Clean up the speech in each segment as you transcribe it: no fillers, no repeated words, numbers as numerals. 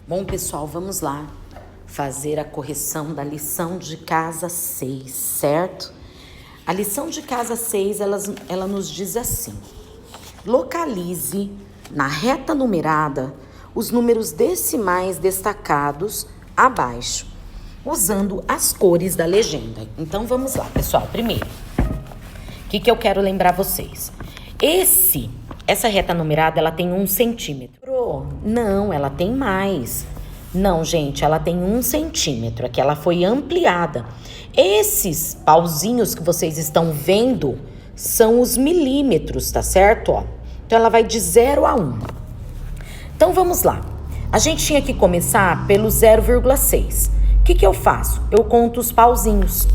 Bom, pessoal, vamos lá fazer a correção da lição de casa 6, certo? A lição de casa 6, ela nos diz assim: localize na reta numerada os números decimais destacados abaixo, usando as cores da legenda. Então, vamos lá, pessoal. Primeiro, o que eu quero lembrar vocês? Essa reta numerada, ela tem 1 centímetro. Não, ela tem mais. Não, gente, ela tem 1 centímetro. Aqui ela foi ampliada. Esses pauzinhos que vocês estão vendo são os milímetros, tá certo? Ó. Então, ela vai de 0 a 1. Então, vamos lá. A gente tinha que começar pelo 0,6. O que eu faço? Eu conto os pauzinhos.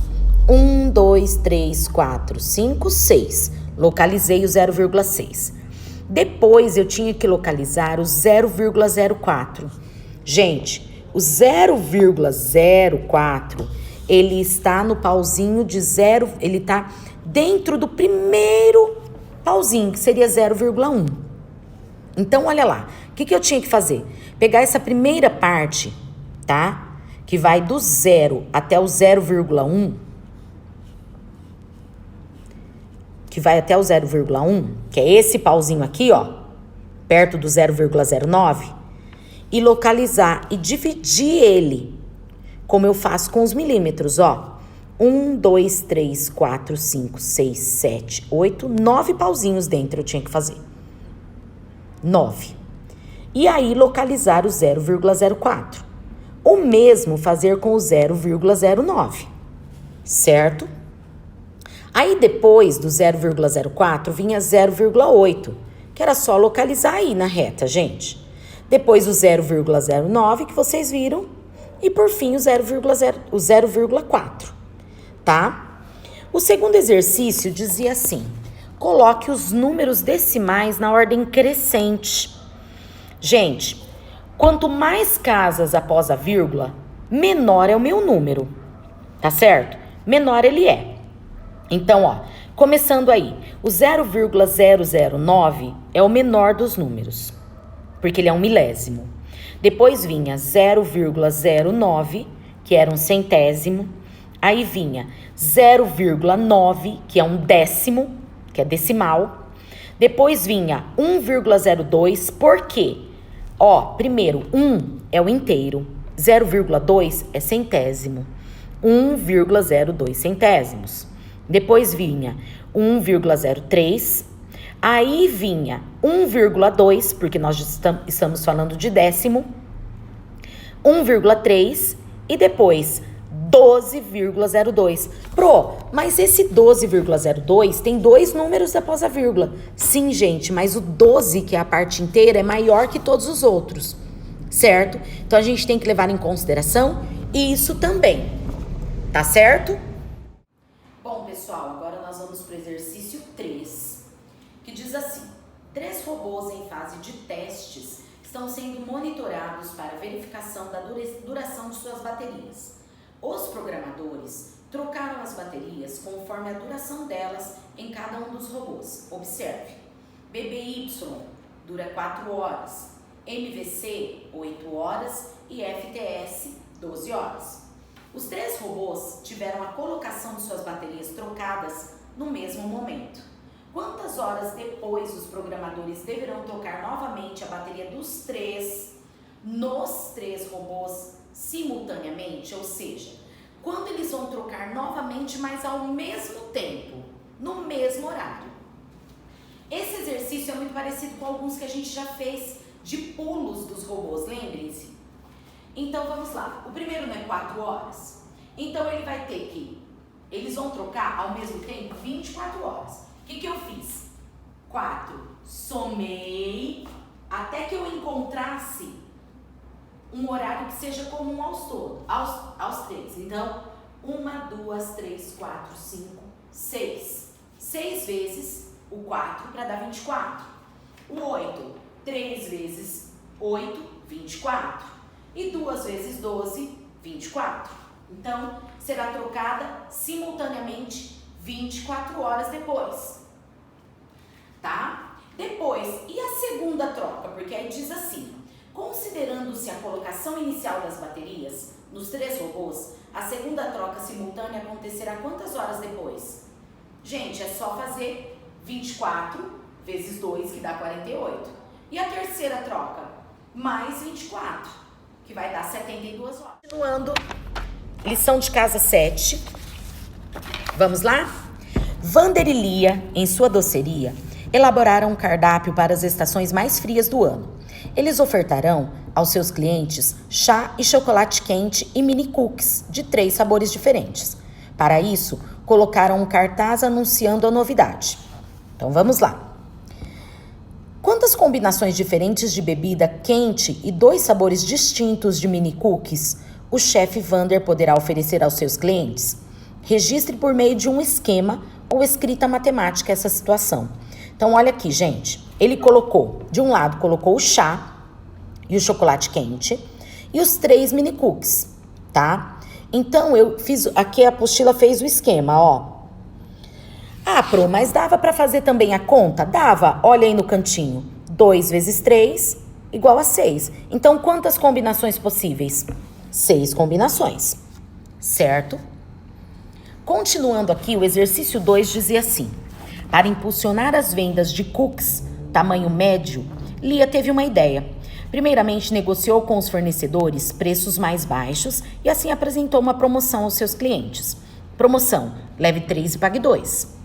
1, 2, 3, 4, 5, 6. Localizei o 0,6. Depois, eu tinha que localizar o 0,04. Gente, o 0,04, ele está no pauzinho de 0, ele está dentro do primeiro pauzinho, que seria 0,1. Então, olha lá, o que eu tinha que fazer? Pegar essa primeira parte, tá? Que vai do 0 até o 0,1, que vai até o 0,1, que é esse pauzinho aqui, ó, perto do 0,09, e localizar e dividir ele, como eu faço com os milímetros, ó. 1, 2, 3, 4, 5, 6, 7, 8, 9 pauzinhos dentro eu tinha que fazer. 9. E aí, localizar o 0,04. O mesmo fazer com o 0,09, certo? Aí, depois do 0,04, vinha 0,8, que era só localizar aí na reta, gente. Depois o 0,09, que vocês viram. E, por fim, o 0,4, tá? O segundo exercício dizia assim: coloque os números decimais na ordem crescente. Gente, quanto mais casas após a vírgula, menor é o meu número, tá certo? Menor ele é. Então, ó, começando aí, o 0,009 é o menor dos números, porque ele é um milésimo. Depois vinha 0,09, que era um centésimo. Aí vinha 0,9, que é um décimo, que é decimal. Depois vinha 1,02, por quê? Ó, primeiro, 1 é o inteiro, 0,2 é centésimo, 1,02 centésimos. Depois vinha 1,03, aí vinha 1,2, porque nós estamos falando de décimo, 1,3 e depois 12,02. Mas esse 12,02 tem 2 números após a vírgula. Sim, gente, mas o 12, que é a parte inteira, é maior que todos os outros, certo? Então, a gente tem que levar em consideração isso também, tá certo? Bom, pessoal, agora nós vamos para o exercício 3, que diz assim: 3 robôs em fase de testes estão sendo monitorados para verificação da duração de suas baterias. Os programadores trocaram as baterias conforme a duração delas em cada um dos robôs. Observe: BBY dura 4 horas, MVC 8 horas e FTS 12 horas. Os 3 robôs tiveram a colocação de suas baterias trocadas no mesmo momento. Quantas horas depois os programadores deverão trocar novamente a bateria dos 3 nos 3 robôs simultaneamente? Ou seja, quando eles vão trocar novamente, mas ao mesmo tempo, no mesmo horário. Esse exercício é muito parecido com alguns que a gente já fez de pulos dos robôs, lembrem-se? Então, vamos lá. O primeiro não é 4 horas. Então, eles vão trocar ao mesmo tempo 24 horas. O que eu fiz? 4. Somei até que eu encontrasse um horário que seja comum aos 3. Então, 1, 2, 3, 4, 5, 6. 6 vezes o 4 para dar 24. O 8, 3 vezes 8, 24. E 2 vezes 12, 24. Então, será trocada simultaneamente 24 horas depois. Tá? Depois, e a segunda troca? Porque aí diz assim: Considerando-se a colocação inicial das baterias nos 3 robôs, a segunda troca simultânea acontecerá quantas horas depois? Gente, é só fazer 24 vezes 2, que dá 48. E a terceira troca? Mais 24, que vai dar 72 horas. Continuando, lição de casa 7. Vamos lá? Vander e Lia, em sua doceria, elaboraram um cardápio para as estações mais frias do ano. Eles ofertarão aos seus clientes chá e chocolate quente e mini cookies de 3 sabores diferentes. Para isso, colocaram um cartaz anunciando a novidade. Então vamos lá. Quantas combinações diferentes de bebida quente e 2 sabores distintos de mini cookies o chefe Vander poderá oferecer aos seus clientes? Registre por meio de um esquema ou escrita matemática essa situação. Então olha aqui, gente. Ele colocou, de um lado, colocou o chá e o chocolate quente e os 3 mini cookies, tá? Então, eu fiz, aqui a apostila fez o esquema, ó. Ah, Pro, mas dava para fazer também a conta? Dava, olha aí no cantinho. 2 vezes 3 igual a 6. Então, quantas combinações possíveis? 6 combinações, certo? Continuando aqui, o exercício 2 dizia assim: para impulsionar as vendas de cookies tamanho médio, Lia teve uma ideia. Primeiramente, negociou com os fornecedores preços mais baixos e assim apresentou uma promoção aos seus clientes. Promoção: leve 3 e pague 2.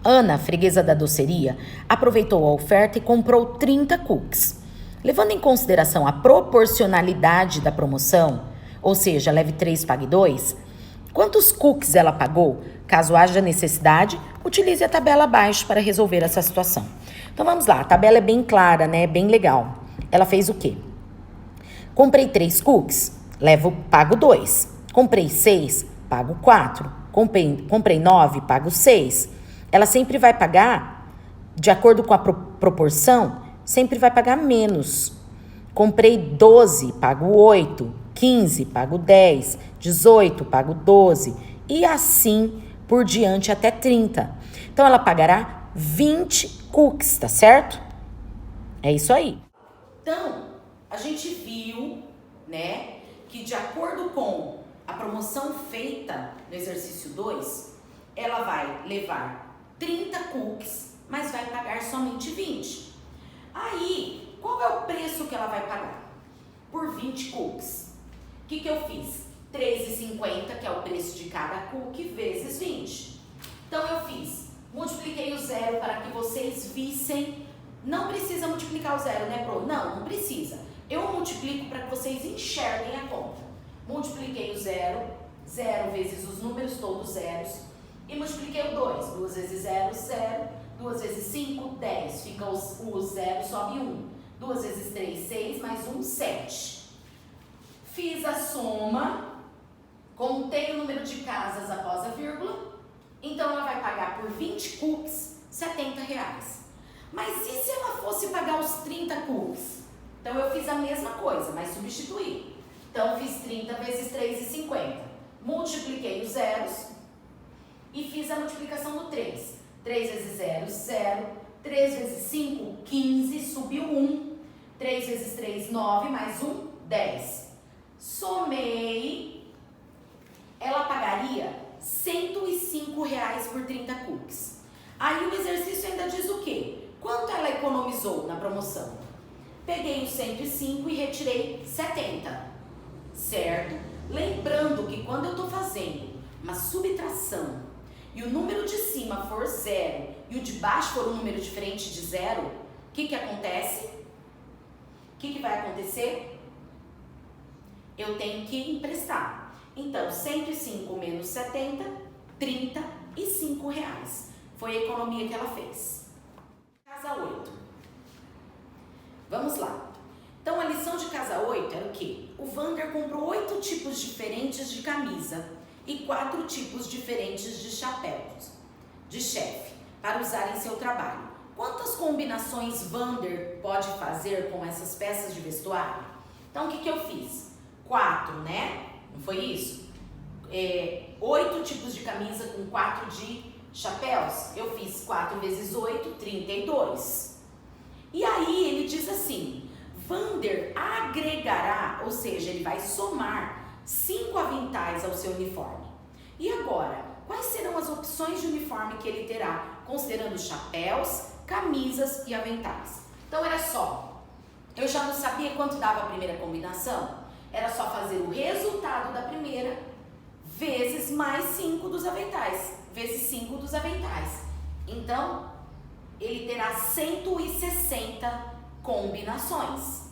Ana, freguesa da doceria, aproveitou a oferta e comprou 30 cookies. Levando em consideração a proporcionalidade da promoção, ou seja, leve 3 e pague 2, quantos cookies ela pagou? Caso haja necessidade, utilize a tabela abaixo para resolver essa situação. Então vamos lá, a tabela é bem clara, né? Bem legal. Ela fez o quê? Comprei 3 cookies, pago 2. Comprei 6, pago 4. Comprei 9, pago 6. Ela sempre vai pagar, de acordo com a proporção, sempre vai pagar menos. Comprei 12, pago 8. 15, pago 10. 18, pago 12. E assim por diante até 30. Então, ela pagará 20 cookies, tá certo? É isso aí. Então, a gente viu, né, que de acordo com a promoção feita no exercício 2, ela vai levar 30 cookies, mas vai pagar somente 20. Aí, qual é o preço que ela vai pagar? Por 20 cookies. O que eu fiz? R$3,50, que é o preço de cada cookie, vezes 20. Então, eu multipliquei o 0 para que vocês vissem. Não precisa multiplicar o 0, né, Pro? Não precisa. Eu multiplico para que vocês enxerguem a conta. Multipliquei o 0, 0 vezes os números todos zeros, e multipliquei o 2. 2 vezes 0, 0. 2 vezes 5, 10. Fica o 0, sobe 1. 2 vezes 3, 6, mais 1, 7. Fiz a soma, contei o número de casas após a vírgula, então ela vai pagar por 20 cookies R$70. Mas e se ela fosse pagar os 30 cookies? Então eu fiz a mesma coisa, mas substituí. Então fiz 30 vezes R$3,50. Multipliquei os zeros e fiz a multiplicação do 3. 3 vezes 0, 0. 3 vezes 5, 15, subiu 1. 3 vezes 3, 9, mais 1, 10. Somei, ela pagaria R$105 por 30 cookies. Aí o exercício ainda diz o quê? Quanto ela economizou na promoção? Peguei os 105 e retirei 70, certo? Lembrando que quando eu estou fazendo uma subtração e o número de cima for 0 e o de baixo for um número diferente de 0, o que acontece? O que vai acontecer? Eu tenho que emprestar. Então, 105 menos 70, R$35. Foi a economia que ela fez. Casa 8. Vamos lá. Então, a lição de casa 8 era o quê? O Vander comprou 8 tipos diferentes de camisa e 4 tipos diferentes de chapéus de chefe para usar em seu trabalho. Quantas combinações Vander pode fazer com essas peças de vestuário? Então, o que eu fiz? 4, né? Não foi isso? 8 tipos de camisa com 4 de chapéus. Eu fiz 4 vezes 8, 32. E aí ele diz assim: Vander agregará, ou seja, ele vai somar 5 aventais ao seu uniforme. E agora, quais serão as opções de uniforme que ele terá, considerando chapéus, camisas e aventais? Então era só, eu já não sabia quanto dava a primeira combinação? Era só fazer o resultado da primeira vezes mais 5 dos aventais, vezes 5 dos aventais. Então, ele terá 160 combinações.